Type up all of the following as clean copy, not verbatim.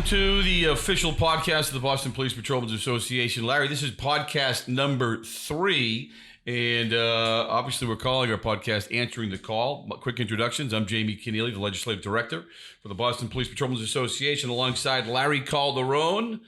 welcome to the official podcast of the Boston Police Patrolmen's Association. Larry, this is podcast number 3, and obviously we're calling our podcast Answering the Call. Quick introductions. I'm Jamie Kenneally, the Legislative Director for the Boston Police Patrolmen's Association, alongside Larry Calderone.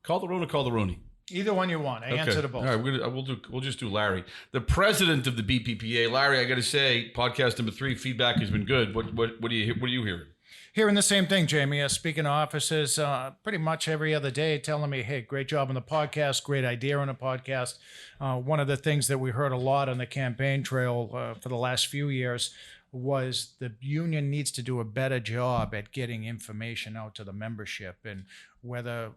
Calderone or Calderone? Either one you want. I answer to both. All right, we'll just do Larry. The president of the BPPA. Larry, I got to say, podcast number 3, feedback has been good. What are you hearing? Hearing the same thing, Jamie. Speaking to officers pretty much every other day, telling me, hey, great job on the podcast, great idea on the podcast. One of the things that we heard a lot on the campaign trail for the last few years was the union needs to do a better job at getting information out to the membership. And whether,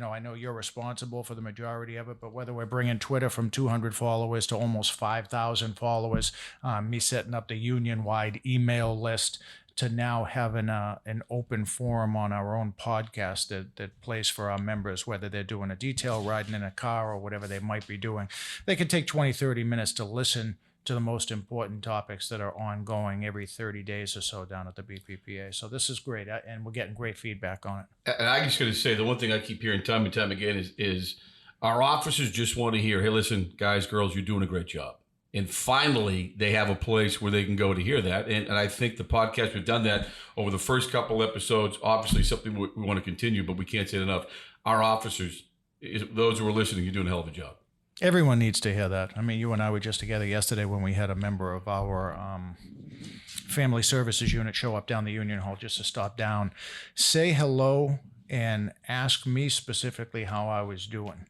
I know you're responsible for the majority of it, but whether we're bringing Twitter from 200 followers to almost 5,000 followers, me setting up the union-wide email list, to now having an open forum on our own podcast that plays for our members, whether they're doing a detail, riding in a car, or whatever they might be doing. They can take 20, 30 minutes to listen to the most important topics that are ongoing every 30 days or so down at the BPPA. So this is great, and we're getting great feedback on it. And I'm just going to say, the one thing I keep hearing time and time again is our officers just want to hear, hey, listen, guys, girls, you're doing a great job. And finally, they have a place where they can go to hear that. And I think the podcast, we've done that over the first couple episodes. Obviously, something we want to continue, but we can't say it enough. Our officers, those who are listening, you're doing a hell of a job. Everyone needs to hear that. I mean, you and I were just together yesterday when we had a member of our family services unit show up down the Union Hall just to stop down, say hello, and ask me specifically how I was doing.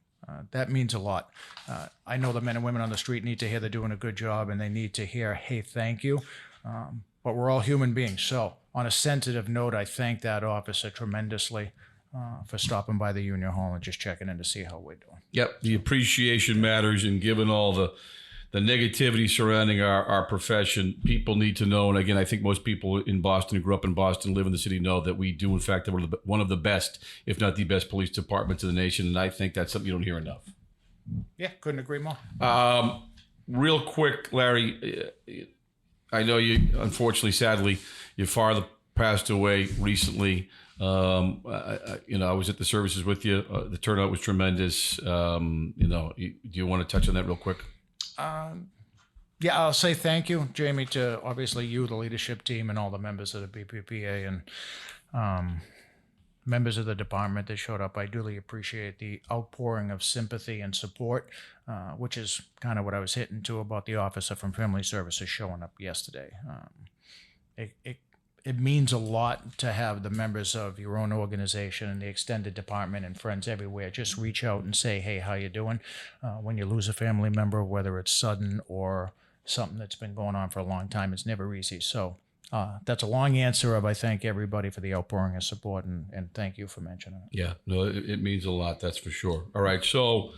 That means a lot. I know the men and women on the street need to hear they're doing a good job, and they need to hear, hey, thank you. But we're all human beings. So on a sensitive note, I thank that officer tremendously for stopping by the Union Hall and just checking in to see how we're doing. Yep, the appreciation matters, and given all the negativity surrounding our profession, people need to know. And again, I think most people in Boston who grew up in Boston, live in the city, know that we do, in fact, have one of the best, if not the best, police departments in the nation. And I think that's something you don't hear enough. Yeah, couldn't agree more. Real quick, Larry, I know you, unfortunately, sadly, your father passed away recently. I was at the services with you. The turnout was tremendous. Do you want to touch on that real quick? Yeah, I'll say thank you, Jamie, to obviously you, the leadership team, and all the members of the BPPA and members of the department that showed up. I duly appreciate the outpouring of sympathy and support, which is kind of what I was hitting to about the officer from Family Services showing up yesterday. It means a lot to have the members of your own organization and the extended department and friends everywhere just reach out and say, hey, how you doing? When you lose a family member, whether it's sudden or something that's been going on for a long time, it's never easy. So that's a long answer of I thank everybody for the outpouring of support, and thank you for mentioning it. Yeah, no, it means a lot, that's for sure. All right, so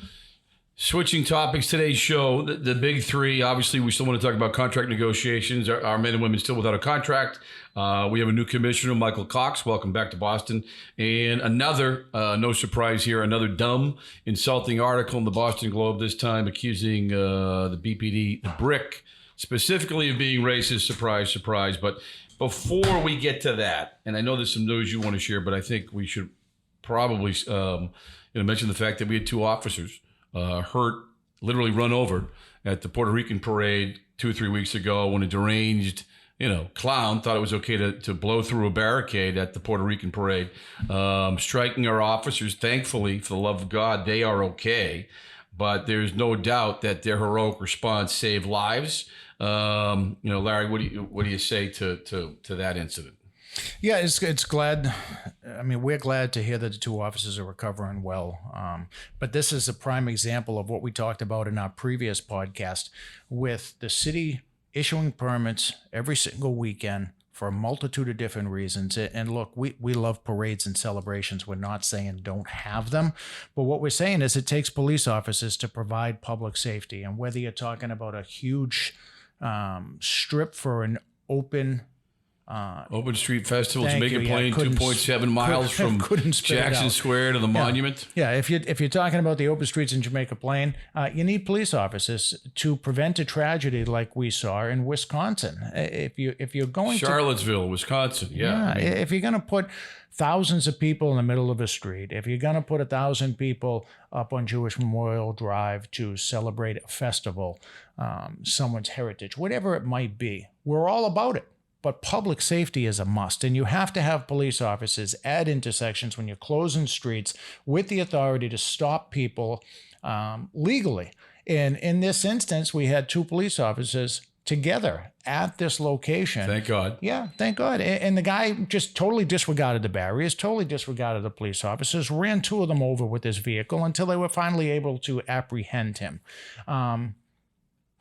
switching topics, today's show, the big 3, obviously we still want to talk about contract negotiations. Our men and women still without a contract. We have a new commissioner, Michael Cox. Welcome back to Boston. And another, no surprise here, another dumb, insulting article in the Boston Globe, this time accusing the BPD, the BRIC, specifically of being racist. Surprise, surprise. But before we get to that, and I know there's some news you want to share, but I think we should probably mention the fact that we had 2 officers hurt, literally run over at the Puerto Rican parade 2 or 3 weeks ago when a deranged, clown thought it was okay to blow through a barricade at the Puerto Rican parade, striking our officers. Thankfully, for the love of God, they are okay. But there's no doubt that their heroic response saved lives. Larry, what do you say to that incident? Yeah, it's glad. I mean, we're glad to hear that the 2 officers are recovering well. But this is a prime example of what we talked about in our previous podcast, with the city issuing permits every single weekend for a multitude of different reasons. And look, we love parades and celebrations. We're not saying don't have them. But what we're saying is it takes police officers to provide public safety. And whether you're talking about a huge strip for an open Open Street Festival, Thank Jamaica you. Yeah, Plain, couldn't 2.7 miles from couldn't spit it Jackson out. Square to the monument. Yeah, if you're talking about the open streets in Jamaica Plain, you need police officers to prevent a tragedy like we saw in Wisconsin. If you're going Charlottesville, Wisconsin. Yeah. if you're going to put thousands of people in the middle of a street, if you're going to put 1,000 people up on Jewish Memorial Drive to celebrate a festival, someone's heritage, whatever it might be, we're all about it. But public safety is a must, and you have to have police officers at intersections when you're closing streets with the authority to stop people legally. And in this instance, we had 2 police officers together at this location. Thank God. Yeah, thank God. And the guy just totally disregarded the barriers, totally disregarded the police officers, ran 2 of them over with his vehicle until they were finally able to apprehend him.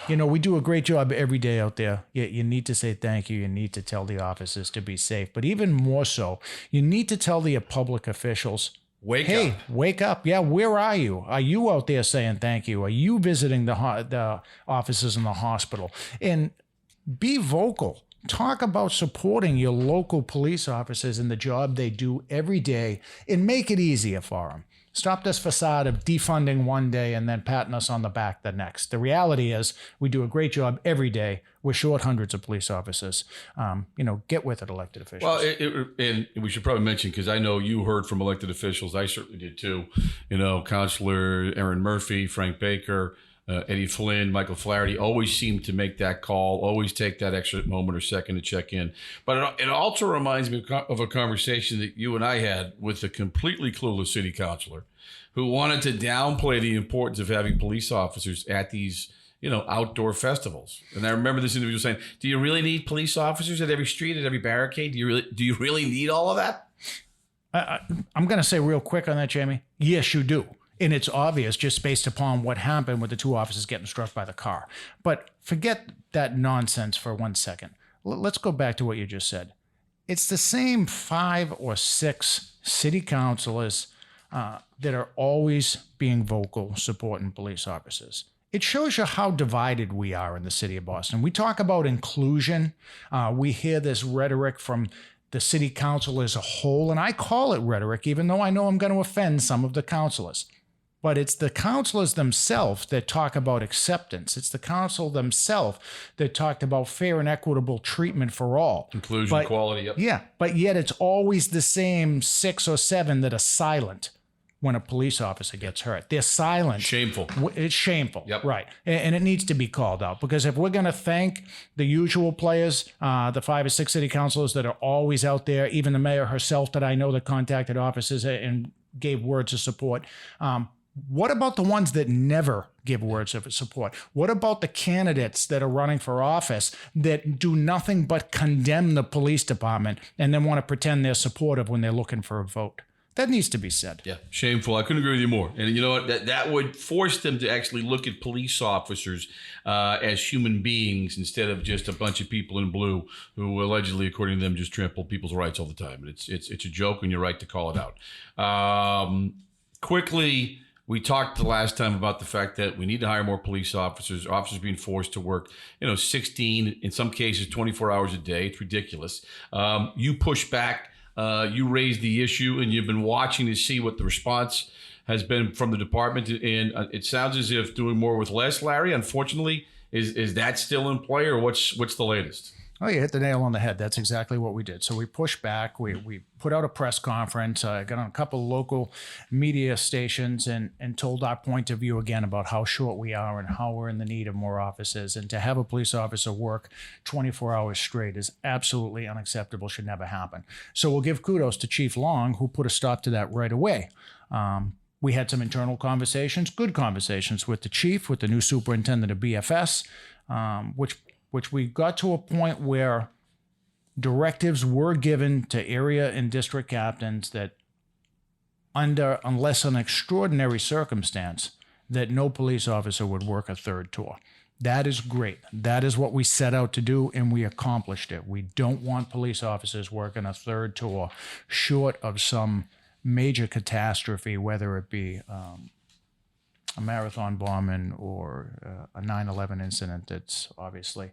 We do a great job every day out there. You need to say thank you. You need to tell the officers to be safe. But even more so, you need to tell the public officials, Hey, wake up. Yeah, where are you? Are you out there saying thank you? Are you visiting the officers in the hospital? And be vocal. Talk about supporting your local police officers in the job they do every day and make it easier for them. Stop this facade of defunding one day and then patting us on the back the next. The reality is we do a great job every day. We're short hundreds of police officers. Get with it, elected officials. Well, and we should probably mention, because I know you heard from elected officials. I certainly did too. Councilor Aaron Murphy, Frank Baker, Eddie Flynn, Michael Flaherty always seem to make that call, always take that extra moment or second to check in. But it also reminds me of a conversation that you and I had with a completely clueless city councilor who wanted to downplay the importance of having police officers at these, outdoor festivals. And I remember this individual saying, do you really need police officers at every street, at every barricade? Do you really need all of that? I'm going to say real quick on that, Jamie. Yes, you do. And it's obvious just based upon what happened with the 2 officers getting struck by the car. But forget that nonsense for 1 second. Let's go back to what you just said. It's the same 5 or 6 city councilors that are always being vocal supporting police officers. It shows you how divided we are in the city of Boston. We talk about inclusion. We hear this rhetoric from the city council as a whole, and I call it rhetoric, even though I know I'm going to offend some of the councilors. But it's the councilors themselves that talk about acceptance. It's the council themselves that talked about fair and equitable treatment for all. Inclusion, equality. Yep. Yeah, but yet it's always the same 6 or 7 that are silent when a police officer gets hurt. They're silent. Shameful. It's shameful. Yep. Right. And it needs to be called out, because if we're going to thank the usual players, the 5 or 6 city councilors that are always out there, even the mayor herself that I know that contacted officers and gave words of support, what about the ones that never give words of support? What about the candidates that are running for office that do nothing but condemn the police department and then want to pretend they're supportive when they're looking for a vote? That needs to be said. Yeah, shameful. I couldn't agree with you more. And you know what? That would force them to actually look at police officers as human beings instead of just a bunch of people in blue who allegedly, according to them, just trample people's rights all the time. And it's a joke, and you're right to call it out. Quickly, we talked the last time about the fact that we need to hire more police officers being forced to work, 16, in some cases, 24 hours a day. It's ridiculous. You push back, you raised the issue, and you've been watching to see what the response has been from the department. And it sounds as if doing more with less, Larry, unfortunately, is that still in play, or what's the latest? Oh, you hit the nail on the head. That's exactly what we did. So we pushed back. We put out a press conference, got on a couple of local media stations and told our point of view again about how short we are and how we're in the need of more officers. And to have a police officer work 24 hours straight is absolutely unacceptable, should never happen. So we'll give kudos to Chief Long, who put a stop to that right away. We had some internal conversations, good conversations with the chief, with the new superintendent of BFS, which we got to a point where directives were given to area and district captains that unless an extraordinary circumstance, that no police officer would work a third tour. That is great. That is what we set out to do, and we accomplished it. We don't want police officers working a third tour short of some major catastrophe, whether it be a marathon bombing or a 9/11 incident that's obviously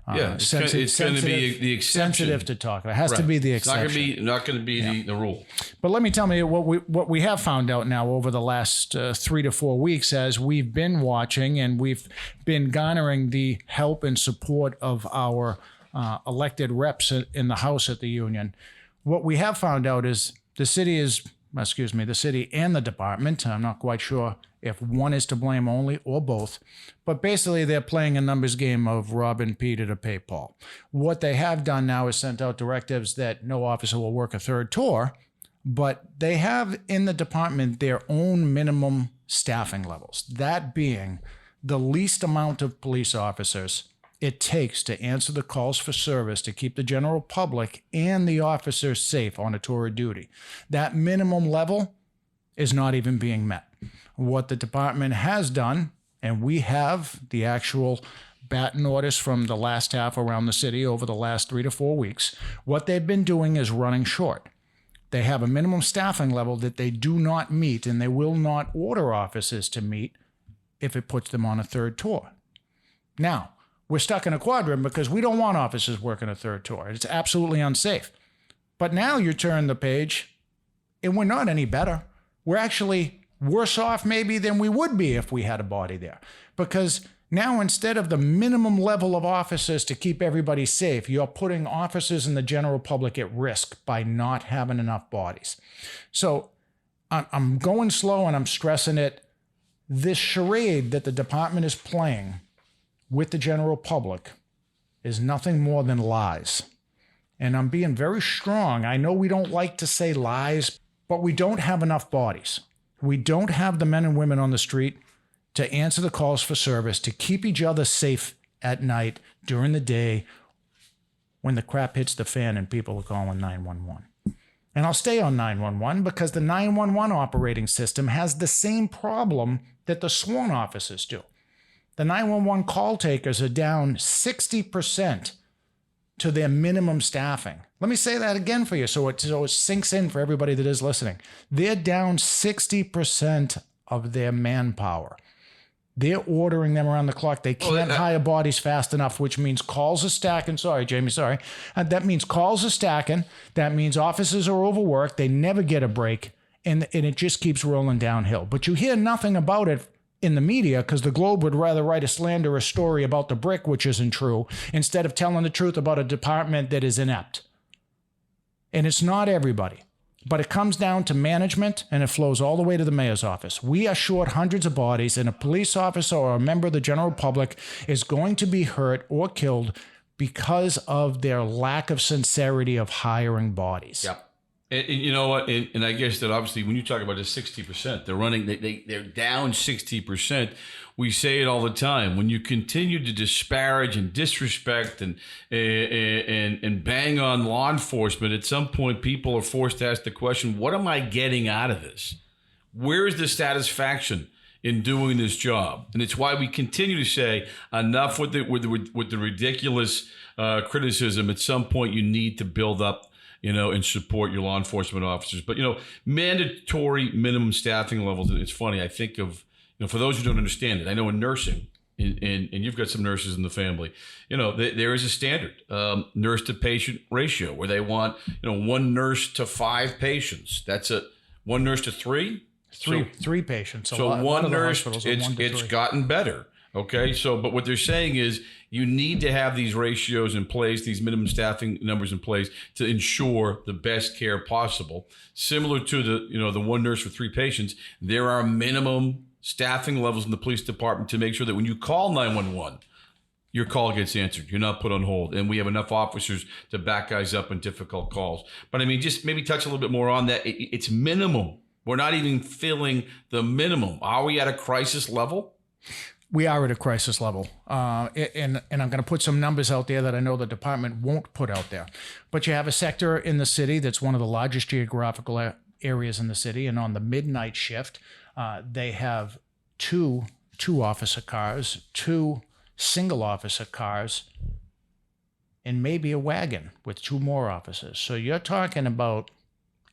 It's going to be the exception. Sensitive to talk. It has to be the exception. It's not going to be the rule. But let me tell you what we have found out now over the last 3 to 4 weeks as we've been watching and we've been garnering the help and support of our elected reps in the House at the union. What we have found out is the city and the department, I'm not quite sure if one is to blame only or both, but basically they're playing a numbers game of robbing Peter to pay Paul. What they have done now is sent out directives that no officer will work a third tour, but they have in the department their own minimum staffing levels, that being the least amount of police officers it takes to answer the calls for service to keep the general public and the officers safe on a tour of duty. That minimum level is not even being met. What the department has done, and we have the actual baton orders from the last half around the city over the last 3 to 4 weeks, what they've been doing is running short. They have a minimum staffing level that they do not meet, and they will not order officers to meet if it puts them on a third tour. Now, we're stuck in a quadrant because we don't want officers working a third tour. It's absolutely unsafe. But now you turn the page and we're not any better. We're actually worse off maybe than we would be if we had a body there. Because now instead of the minimum level of officers to keep everybody safe, you're putting officers and the general public at risk by not having enough bodies. So I'm going slow and I'm stressing it. This charade that the department is playing with the general public is nothing more than lies. And I'm being very strong. I know we don't like to say lies, but we don't have enough bodies. We don't have the men and women on the street to answer the calls for service, to keep each other safe at night, during the day, when the crap hits the fan and people are calling 911. And I'll stay on 911 because the 911 operating system has the same problem that the sworn officers do. The 911 call takers are down 60% to their minimum staffing. Let me say that again for you so it sinks in for everybody that is listening. They're down 60% of their manpower. They're ordering them around the clock. They can't hire bodies fast enough, which means calls are stacking. Sorry, Jamie, sorry. That means calls are stacking. That means officers are overworked. They never get a break, and it just keeps rolling downhill. But you hear nothing about it in the media because the Globe would rather write a slanderous story about the BRIC, which isn't true, instead of telling the truth about a department that is inept. And it's not everybody, but it comes down to management and it flows all the way to the mayor's office. We are short hundreds of bodies, and a police officer or a member of the general public is going to be hurt or killed because of their lack of sincerity of hiring bodies. Yep. And you know what? And I guess that obviously when you talk about the 60%, they're down 60%. We say it all the time. When you continue to disparage and disrespect and bang on law enforcement, at some point people are forced to ask the question, what am I getting out of this? Where is the satisfaction in doing this job? And it's why we continue to say enough with the ridiculous criticism. At some point you need to build up and support your law enforcement officers. But, mandatory minimum staffing levels, it's funny, I think of, for those who don't understand it, I know in nursing, and you've got some nurses in the family, there is a standard nurse to patient ratio where they want, 1 nurse to 5 patients. That's one nurse to 3? Three patients. So one nurse, it's gotten better. Okay, but what they're saying is you need to have these ratios in place, these minimum staffing numbers in place to ensure the best care possible. Similar to the 1 nurse for 3 patients, there are minimum staffing levels in the police department to make sure that when you call 911, your call gets answered. You're not put on hold. And we have enough officers to back guys up in difficult calls. But I mean, just maybe touch a little bit more on that. It's minimum. We're not even filling the minimum. Are we at a crisis level? We are at a crisis level. And I'm going to put some numbers out there that I know the department won't put out there. But you have a sector in the city that's one of the largest geographical areas in the city. And on the midnight shift, they have two officer cars, 2 single officer cars, and maybe a wagon with 2 more officers. So you're talking about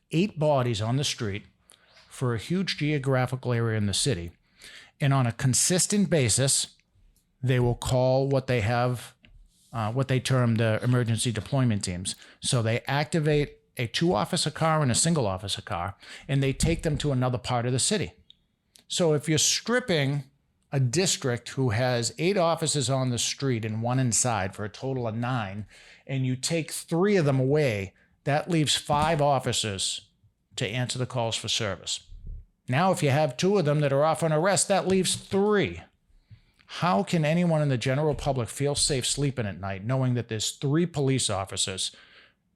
8 bodies on the street for a huge geographical area in the city. And on a consistent basis, they will call what they have, what they term the emergency deployment teams. So they activate a 2-officer car and a single officer car, and they take them to another part of the city. So if you're stripping a district who has 8 officers on the street and 1 inside for a total of 9, and you take 3 of them away, that leaves 5 officers to answer the calls for service. Now, if you have 2 of them that are off on arrest, that leaves 3. How can anyone in the general public feel safe sleeping at night knowing that there's 3 police officers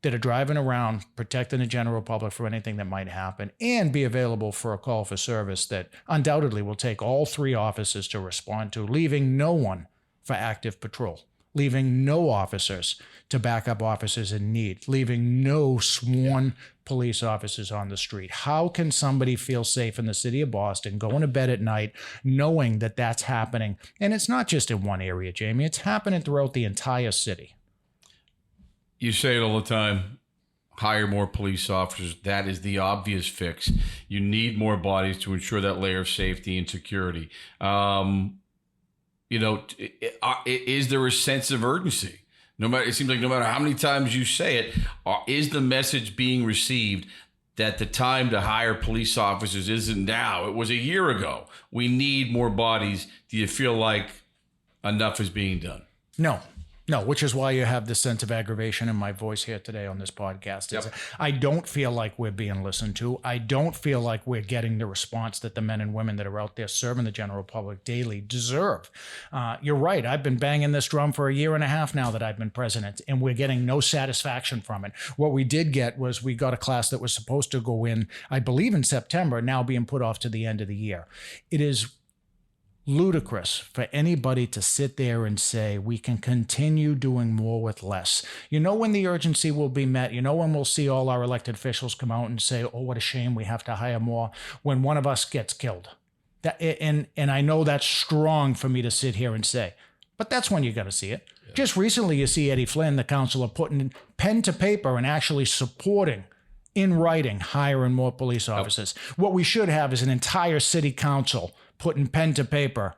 that are driving around protecting the general public for anything that might happen and be available for a call for service that undoubtedly will take all 3 officers to respond to, leaving no one for active patrol, leaving no officers to back up officers in need, leaving no sworn police officers on the street? How can somebody feel safe in the city of Boston going to bed at night knowing that that's happening? And it's not just in one area, Jamie. It's happening throughout the entire city. You say it all the time, hire more police officers. That is the obvious fix. You need more bodies to ensure that layer of safety and security. Is there a sense of urgency? It seems like no matter how many times you say it, is the message being received that the time to hire police officers isn't now? It was a year ago. We need more bodies. Do you feel like enough is being done? No, which is why you have this sense of aggravation in my voice here today on this podcast. Yep. I don't feel like we're being listened to. I don't feel like we're getting the response that the men and women that are out there serving the general public daily deserve. You're right. I've been banging this drum for a year and a half now that I've been president, and we're getting no satisfaction from it. What we did get was we got a class that was supposed to go in, I believe in September, now being put off to the end of the year. It is ludicrous for anybody to sit there and say we can continue doing more with less. You know when the urgency will be met? You know when we'll see all our elected officials come out and say, oh, what a shame, we have to hire more, when one of us gets killed. And I know that's strong for me to sit here and say, but that's when you got to see it. Yeah. Just recently you see Eddie Flynn, the councilor, putting pen to paper and actually supporting in writing hiring more police officers. Yep. What we should have is an entire city council putting pen to paper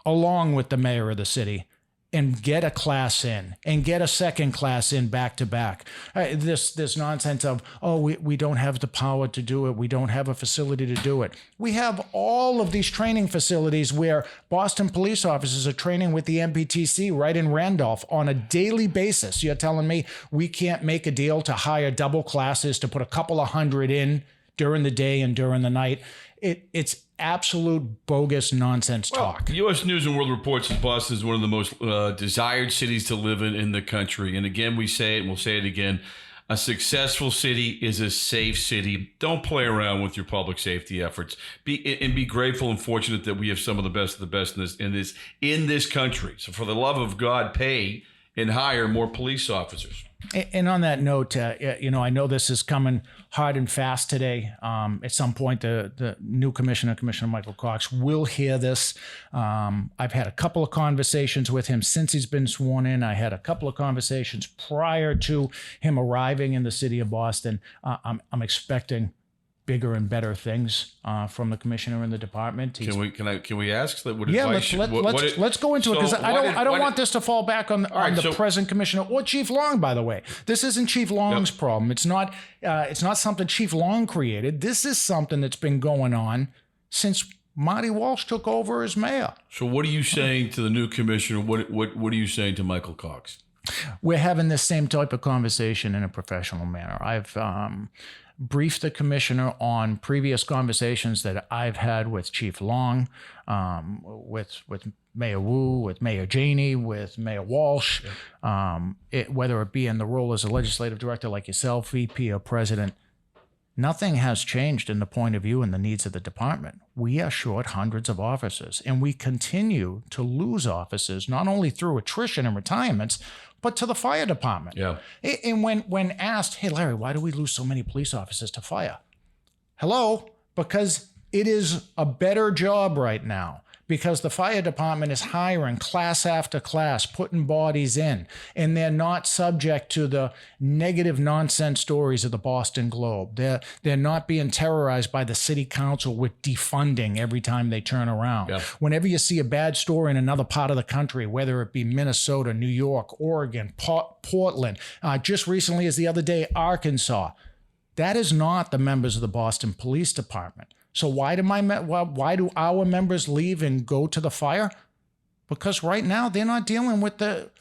along with the mayor of the city and get a class in and get a second class in back to back. This nonsense of, oh, we don't have the power to do it. We don't have a facility to do it. We have all of these training facilities where Boston police officers are training with the MPTC right in Randolph on a daily basis. You're telling me we can't make a deal to hire double classes to put a couple of hundred in during the day and during the night? It's absolute bogus nonsense talk. U.S. News and World reports that Boston is one of the most desired cities to live in the country. And again, we say it and we'll say it again. A successful city is a safe city. Don't play around with your public safety efforts. Be grateful and fortunate that we have some of the best in this country. So for the love of God, pay and hire more police officers. And on that note, I know this is coming hard and fast today. At some point, the new Commissioner Michael Cox, will hear this. I've had a couple of conversations with him since he's been sworn in. I had a couple of conversations prior to him arriving in the city of Boston. I'm expecting bigger and better things from the commissioner in the department. Can we ask that? Let's go into it, because I don't want this to fall back on the present commissioner or Chief Long. By the way, this isn't Chief Long's problem. It's not something Chief Long created. This is something that's been going on since Marty Walsh took over as mayor. So what are you saying to the new commissioner? What are you saying to Michael Cox? We're having this same type of conversation in a professional manner. I've briefed the commissioner on previous conversations that I've had with Chief Long, with Mayor Wu, with Mayor Janey, with Mayor Walsh, whether it be in the role as a legislative director like yourself, VP, or president. Nothing has changed in the point of view and the needs of the department. We are short hundreds of officers, and we continue to lose officers, not only through attrition and retirements, but to the fire department. Yeah. And when asked, hey, Larry, why do we lose so many police officers to fire? Hello? Because it is a better job right now. because the fire department is hiring class after class, putting bodies in, and they're not subject to the negative nonsense stories of the Boston Globe. They're not being terrorized by the city council with defunding every time they turn around. Yeah. Whenever you see a bad story in another part of the country, whether it be Minnesota, New York, Oregon, Portland, just recently as the other day, Arkansas, that is not the members of the Boston Police Department. So why do our members leave and go to the fire? Because right now they're not dealing with the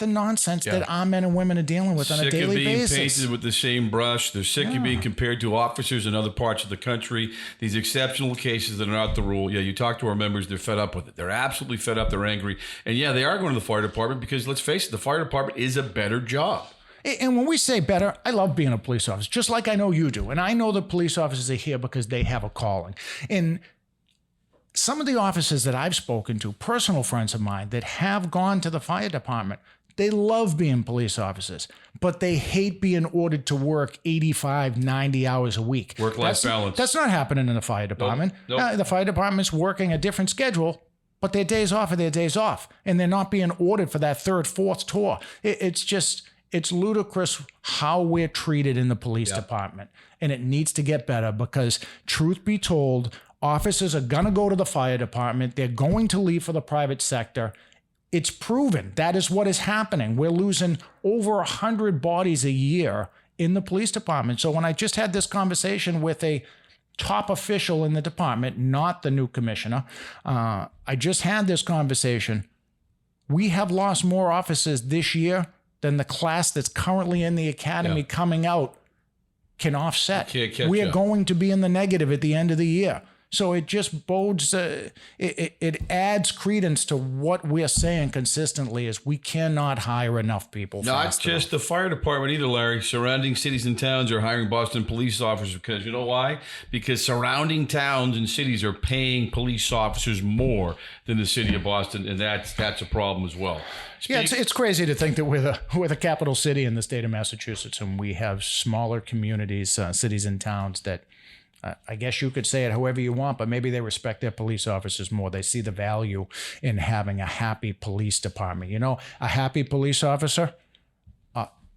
nonsense that our men and women are dealing with on a daily basis. Sick of being painted with the same brush. They're sick of being compared to officers in other parts of the country. These exceptional cases that are not the rule. Yeah, you talk to our members, they're fed up with it. They're absolutely fed up. They're angry. And yeah, they are going to the fire department because, let's face it, the fire department is a better job. And when we say better, I love being a police officer, just like I know you do. And I know the police officers are here because they have a calling. And some of the officers that I've spoken to, personal friends of mine that have gone to the fire department, they love being police officers, but they hate being ordered to work 85, 90 hours a week. Work-life balance. That's not happening in the fire department. Nope. The fire department's working a different schedule, but their days off are their days off. And they're not being ordered for that third, fourth tour. It's ludicrous how we're treated in the police department. And it needs to get better because, truth be told, officers are going to go to the fire department. They're going to leave for the private sector. It's proven. That is what is happening. We're losing over 100 bodies a year in the police department. So when I just had this conversation with a top official in the department, not the new commissioner, I just had this conversation. We have lost more officers this year than the class that's currently in the academy coming out can offset. We are going to be in the negative at the end of the year. So it just bodes, it adds credence to what we're saying consistently is we cannot hire enough people. Not just the fire department either, Larry. Surrounding cities and towns are hiring Boston police officers because, you know why? Because surrounding towns and cities are paying police officers more than the city of Boston, and that's a problem as well. It's crazy to think that we're the capital city in the state of Massachusetts, and we have smaller communities, cities and towns that, I guess you could say it however you want, but maybe they respect their police officers more. They see the value in having a happy police department. You know, a happy police officer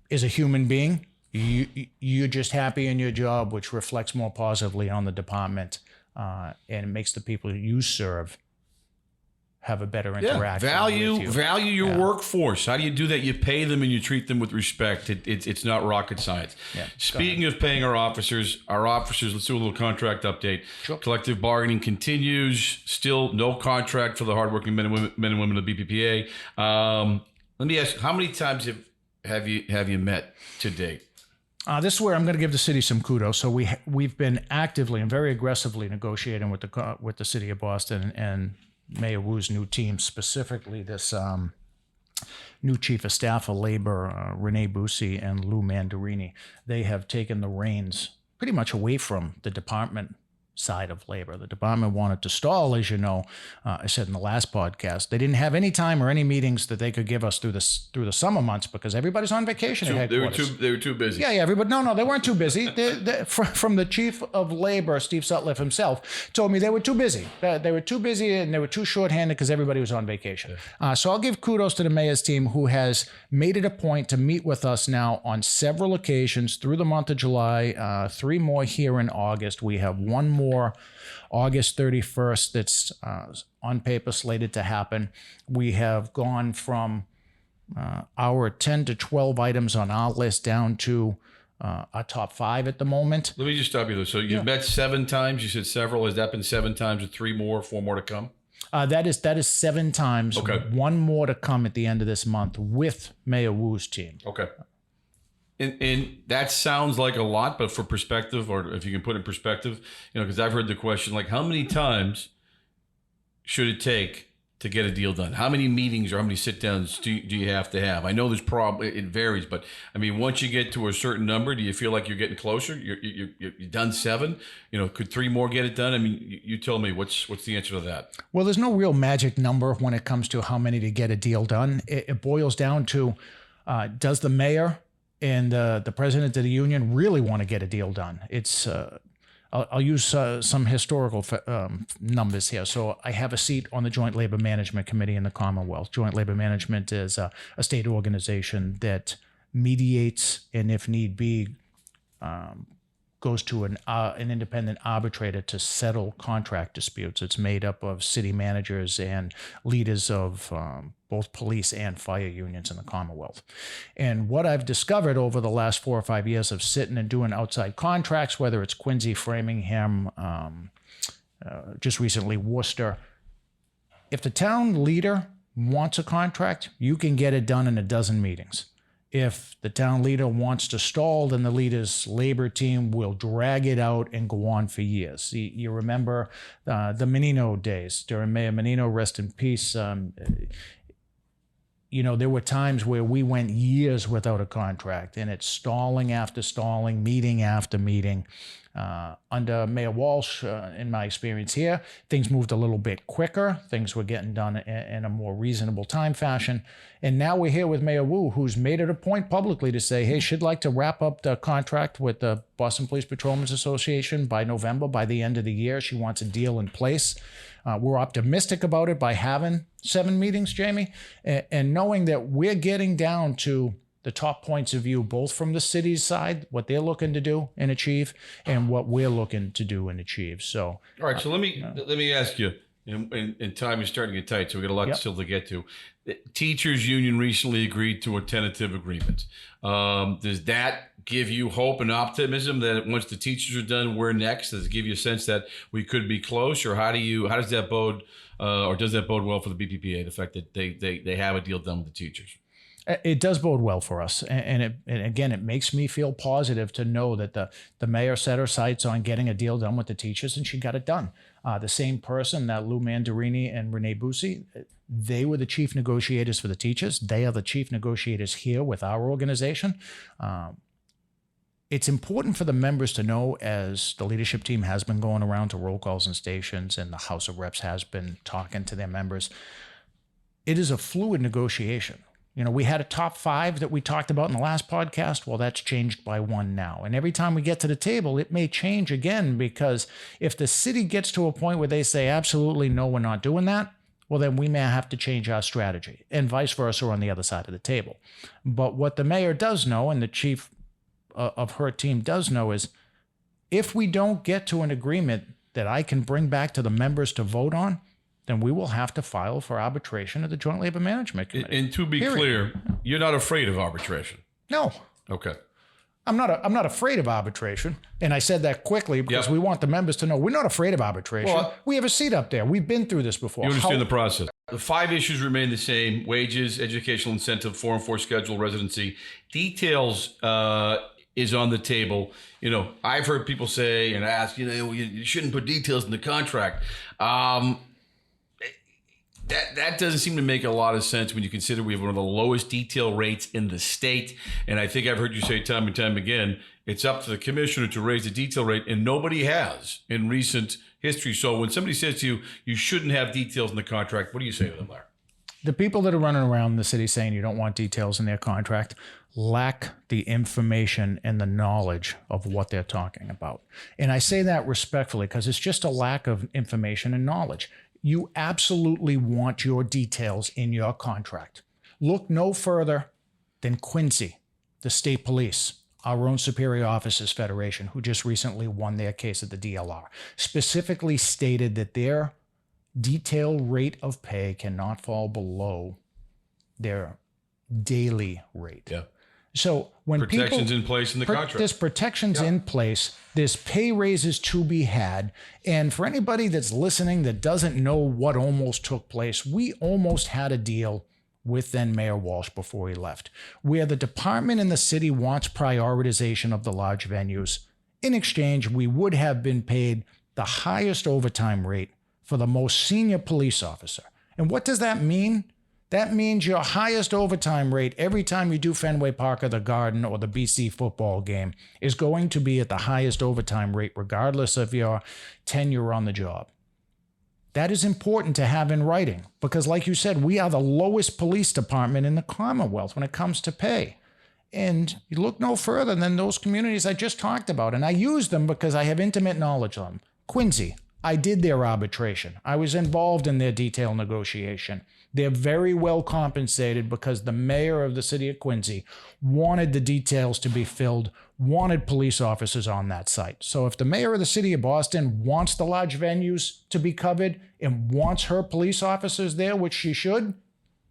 is a human being. You're just happy in your job, which reflects more positively on the department, and it makes the people you serve have a better interaction. Value your workforce. How do you do that? You pay them and you treat them with respect. It's not rocket science. Speaking of paying our officers, let's do a little contract update. Sure. Collective bargaining continues. Still no contract for the hardworking men and women of the BPPA. Let me ask, how many times have you met to date? This is where I'm going to give the city some kudos. So we've been actively and very aggressively negotiating with the city of Boston and Mayor Wu's new team, specifically this new chief of staff of labor, Renee Bussi and Lou Mandarini. They have taken the reins pretty much away from the department side of labor. The department wanted to stall, as you know. I said in the last podcast, they didn't have any time or any meetings that they could give us through the summer months because everybody's on vacation at headquarters. They were too busy. Yeah, everybody. No, they weren't too busy. From the chief of labor, Steve Sutliff himself, told me they were too busy. They were too busy and they were too short-handed because everybody was on vacation. So I'll give kudos to the mayor's team who has made it a point to meet with us now on several occasions through the month of July, 3 more here in August. We have one more August 31st that's on paper slated to happen. We have gone from our 10 to 12 items on our list down to our top 5 at the moment. Let me just stop you there. So you've met 7 times. You said several. Has that been 7 times with 3 more, 4 more to come? That is 7 times. Okay. 1 more to come at the end of this month with Mayor Wu's team. Okay. And that sounds like a lot, but for perspective, or if you can put it in perspective, because I've heard the question, like, how many times should it take to get a deal done? How many meetings or how many sit-downs do you have to have? I know there's it varies, but I mean, once you get to a certain number, do you feel like you're getting closer? You're done 7? Could 3 more get it done? I mean, you tell me what's the answer to that? Well, there's no real magic number when it comes to how many to get a deal done. It boils down to, does the mayor and the president of the union really want to get a deal done? It's a I'll use some historical numbers here. So I have a seat on the Joint Labor Management Committee in the Commonwealth. Joint Labor Management is a state organization that mediates and, if need be, goes to an independent arbitrator to settle contract disputes. It's made up of city managers and leaders of both police and fire unions in the Commonwealth. And what I've discovered over the last 4 or 5 years of sitting and doing outside contracts, whether it's Quincy, Framingham, just recently Worcester, if the town leader wants a contract, you can get it done in a dozen meetings. If the town leader wants to stall, then the leader's labor team will drag it out and go on for years. You remember the Menino days during Mayor Menino, rest in peace. There were times where we went years without a contract, and it's stalling after stalling, meeting after meeting. Under Mayor Walsh, in my experience here, things moved a little bit quicker. Things were getting done in a more reasonable time fashion. And now we're here with Mayor Wu, who's made it a point publicly to say, hey, she'd like to wrap up the contract with the Boston Police Patrolmen's Association by November, by the end of the year. She wants a deal in place. We're optimistic about it by having 7 meetings, Jamie, and knowing that we're getting down to the top points of view, both from the city's side, what they're looking to do and achieve, and what we're looking to do and achieve. So, all right. So let me ask you, and time is starting to get tight, so we got a lot still to get to. The teachers union recently agreed to a tentative agreement. Does that give you hope and optimism that once the teachers are done, we're next? Does it give you a sense that we could be close, or how does that bode, or does that bode well for the BPPA? The fact that they have a deal done with the teachers. It does bode well for us. And again, it makes me feel positive to know that the mayor set her sights on getting a deal done with the teachers, and she got it done. The same person, that Lou Mandarini and Renee Bussi, they were the chief negotiators for the teachers. They are the chief negotiators here with our organization. It's important for the members to know, as the leadership team has been going around to roll calls and stations, and the House of Reps has been talking to their members, it is a fluid negotiation. We had a top 5 that we talked about in the last podcast. Well, that's changed by 1 now. And every time we get to the table, it may change again, because if the city gets to a point where they say, absolutely no, we're not doing that, well, then we may have to change our strategy, and vice versa on the other side of the table. But what the mayor does know, and the chief of her team does know, is if we don't get to an agreement that I can bring back to the members to vote on, then we will have to file for arbitration at the Joint Labor Management Committee. And to be clear, you're not afraid of arbitration. No. Okay. I'm not afraid of arbitration. And I said that quickly because we want the members to know we're not afraid of arbitration. Well, we have a seat up there. We've been through this before. You understand the process. The 5 issues remain the same: wages, educational incentive, 4-on-4 schedule, residency. Details is on the table. I've heard people say and ask, you shouldn't put details in the contract. That doesn't seem to make a lot of sense when you consider we have one of the lowest detail rates in the state. And I think I've heard you say time and time again, it's up to the commissioner to raise the detail rate, and nobody has in recent history. So when somebody says to you, you shouldn't have details in the contract, what do you say to them, Larry? The people that are running around the city saying you don't want details in their contract lack the information and the knowledge of what they're talking about. And I say that respectfully because it's just a lack of information and knowledge. You absolutely want your details in your contract. Look no further than Quincy, the state police, our own Superior Officers Federation, who just recently won their case at the DLR, specifically stated that their detail rate of pay cannot fall below their daily rate. Yeah. So when protections in place in the contract, there's protections in place, there's pay raises to be had. And for anybody that's listening that doesn't know what almost took place, we almost had a deal with then Mayor Walsh before he left, where the department and the city wants prioritization of the large venues. In exchange, we would have been paid the highest overtime rate for the most senior police officer. And what does that mean? That means your highest overtime rate every time you do Fenway Park or the Garden or the BC football game is going to be at the highest overtime rate, regardless of your tenure on the job. That is important to have in writing because, like you said, we are the lowest police department in the Commonwealth when it comes to pay. And you look no further than those communities I just talked about. And I use them because I have intimate knowledge of them. Quincy, I did their arbitration. I was involved in their detail negotiation. They're very well compensated because the mayor of the city of Quincy wanted the details to be filled, wanted police officers on that site. So if the mayor of the city of Boston wants the large venues to be covered and wants her police officers there, which she should,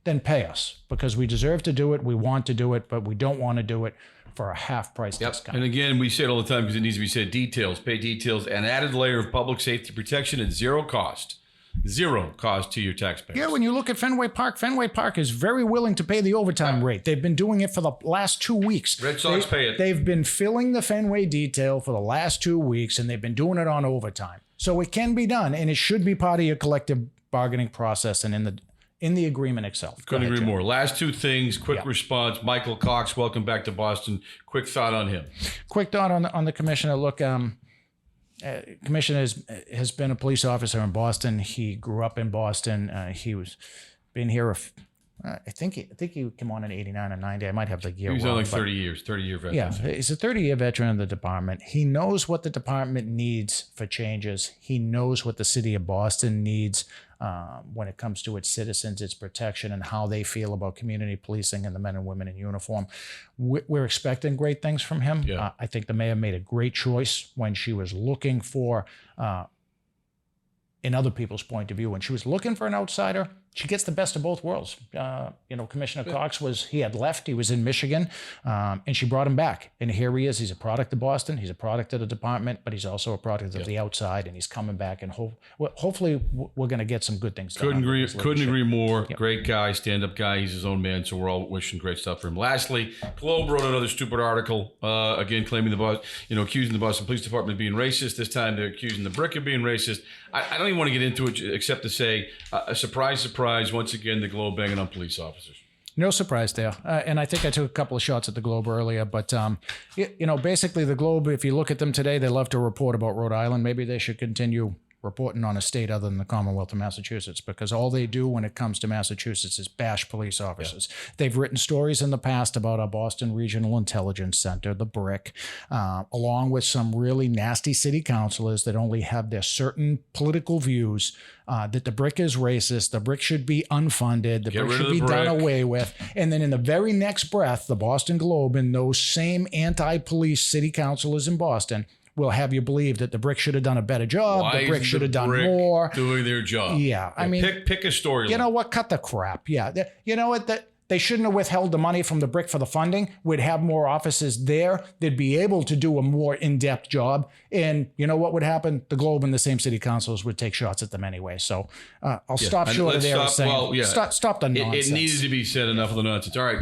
then pay us because we deserve to do it. We want to do it, but we don't want to do it for a half price discount. And again, we say it all the time because it needs to be said, details, pay details, an added layer of public safety protection at zero cost. Zero cost to your taxpayers. Yeah, when you look at Fenway Park is very willing to pay the overtime rate. They've been doing it for the last 2 weeks. Red Sox pay it. They've been filling the Fenway detail for the last 2 weeks, and they've been doing it on overtime. So it can be done, and it should be part of your collective bargaining process and in the agreement itself. Couldn't agree more. Last two things, quick response. Michael Cox, welcome back to Boston. Quick thought on him. Quick thought on the commissioner. Look, Commissioner has been a police officer in Boston. He grew up in Boston. He was been here. I think he came on in '89 or '90. I might have the year wrong. He's on like 30 years, 30-year veteran. Yeah, he's a 30-year veteran of the department. He knows what the department needs for changes. He knows what the city of Boston needs when it comes to its citizens, its protection, and how they feel about community policing and the men and women in uniform. We're expecting great things from him. Yeah. I think the mayor made a great choice when she was looking for, in other people's point of view, when she was looking for an outsider, she gets the best of both worlds. Commissioner Cox he had left, he was in Michigan, and she brought him back. And here he is. He's a product of Boston. He's a product of the department, but he's also a product of the outside, and he's coming back. And hopefully we're going to get some good things. Couldn't agree more. Yep. Great guy, stand-up guy. He's his own man, so we're all wishing great stuff for him. Lastly, Globe wrote another stupid article, again claiming accusing the Boston Police Department of being racist. This time they're accusing the BRIC of being racist. I don't even want to get into it except to say, a surprise, once again, the Globe banging on police officers. No surprise there. And I think I took a couple of shots at the Globe earlier, but, basically the Globe, if you look at them today, they love to report about Rhode Island. Maybe they should continue reporting on a state other than the Commonwealth of Massachusetts, because all they do when it comes to Massachusetts is bash police officers. Yeah. They've written stories in the past about our Boston Regional Intelligence Center, the BRIC, along with some really nasty city councilors that only have their certain political views, that the BRIC is racist, the BRIC should be unfunded, the BRIC should be done away with. And then in the very next breath, the Boston Globe and those same anti-police city councilors in Boston will have you believe that the BRIC should have done a better job. The BRIC should have done more. Doing their job. Yeah. I mean, pick a story. You know what? Cut the crap. Yeah. You know what? They shouldn't have withheld the money from the BRIC for the funding. We'd have more offices there. They'd be able to do a more in-depth job. And you know what would happen? The Globe and the same city councils would take shots at them anyway. So I'll stop short of there saying, stop the nonsense. It needed to be said, enough of the nonsense. All right.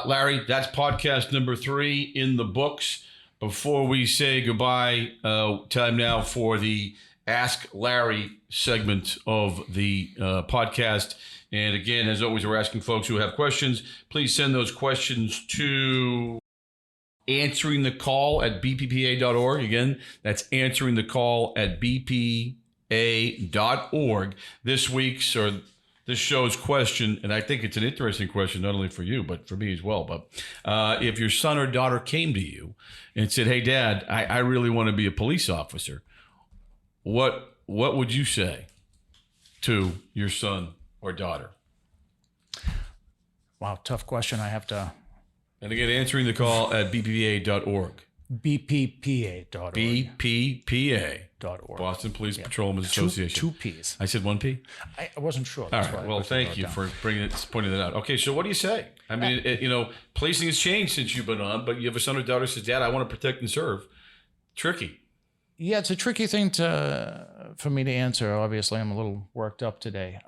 Larry, that's podcast number 3 in the books. Before we say goodbye, time now for the Ask Larry segment of the podcast. And again, as always, we're asking folks who have questions, please send those questions to answeringthecall@bppa.org. Again, that's answeringthecall@bpa.org. This show's question, and I think it's an interesting question, not only for you, but for me as well. But if your son or daughter came to you and said, "Hey, Dad, I really want to be a police officer," what would you say to your son or daughter? Wow, tough question. I have to. And again, answeringthecall@bppa.org. BPPA.org. BPPA.org. Boston Police Patrolmen Association. Two P's. I said one P? I wasn't sure. All right. Well, thank you for pointing that out. Okay, so what do you say? I mean, policing has changed since you've been on, but you have a son or daughter who says, "Dad, I want to protect and serve." Tricky. Yeah, it's a tricky thing for me to answer. Obviously, I'm a little worked up today.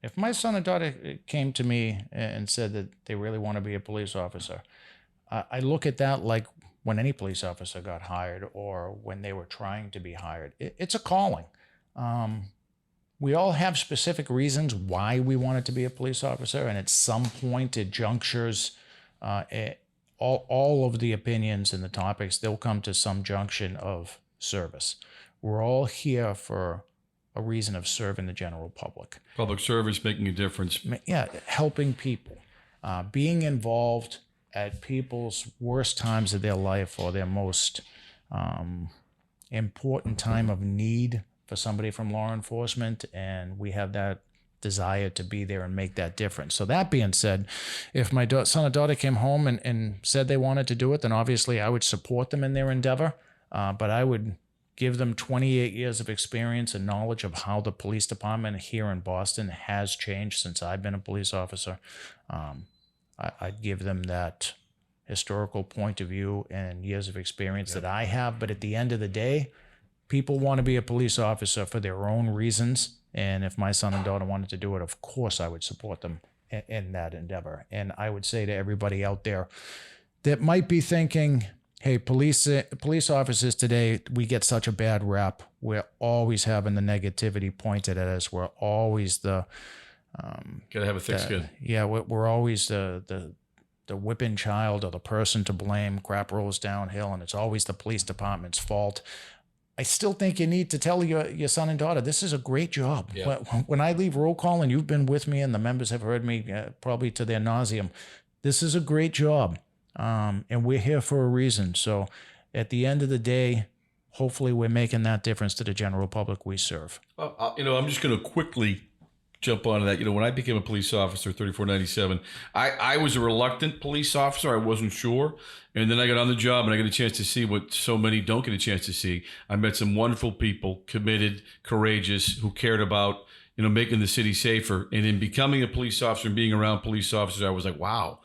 If my son or daughter came to me and said that they really want to be a police officer, I look at that like when any police officer got hired or when they were trying to be hired. It's a calling. We all have specific reasons why we wanted to be a police officer, and at some point at junctures, all of the opinions and the topics, they'll come to some junction of service. We're all here for a reason of serving the general public. Public service, making a difference. Yeah, helping people, being involved at people's worst times of their life or their most important time of need for somebody from law enforcement, and we have that desire to be there and make that difference. So that being said, if my son or daughter came home and said they wanted to do it, then obviously I would support them in their endeavor, but I would give them 28 years of experience and knowledge of how the police department here in Boston has changed since I've been a police officer. I'd give them that historical point of view and years of experience that I have. But at the end of the day, people want to be a police officer for their own reasons. And if my son and daughter wanted to do it, of course I would support them in that endeavor. And I would say to everybody out there that might be thinking, hey, police officers today, we get such a bad rap. We're always having the negativity pointed at us. We're always the gotta have a thick skin. Yeah, we're always the whipping child or the person to blame. Crap rolls downhill, and it's always the police department's fault. I still think you need to tell your son and daughter, this is a great job. Yeah. When I leave roll call, and you've been with me, and the members have heard me probably to their nauseum, this is a great job, and we're here for a reason. So at the end of the day, hopefully we're making that difference to the general public we serve. I'm just going to quickly jump onto that. When I became a police officer, 3497, I was a reluctant police officer. I wasn't sure. And then I got on the job and I got a chance to see what so many don't get a chance to see. I met some wonderful people, committed, courageous, who cared about, making the city safer. And in becoming a police officer and being around police officers, I was like, wow,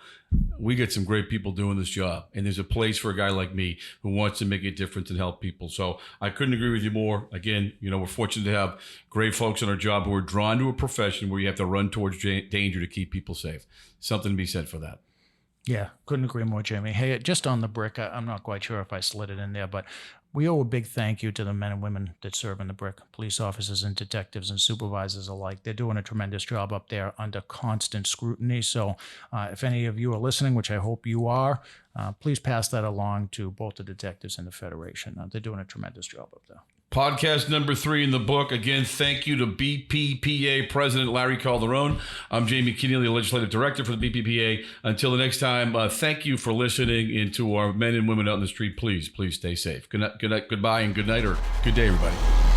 we got some great people doing this job. And there's a place for a guy like me who wants to make a difference and help people. So I couldn't agree with you more. Again, we're fortunate to have great folks on our job who are drawn to a profession where you have to run towards danger to keep people safe. Something to be said for that. Yeah, couldn't agree more, Jamie. Hey, just on the BRIC, I'm not quite sure if I slid it in there, but we owe a big thank you to the men and women that serve in the BRIC, police officers and detectives and supervisors alike. They're doing a tremendous job up there under constant scrutiny. So if any of you are listening, which I hope you are, please pass that along to both the detectives and the Federation. They're doing a tremendous job up there. Podcast number 3 in the book. Again, thank you to BPPA President Larry Calderone. I'm Jamie Kenneally, Legislative Director for the BPPA. Until the next time, thank you for listening. And to our men and women out in the street, please stay safe. Good night, goodbye, and good night, or good day, everybody.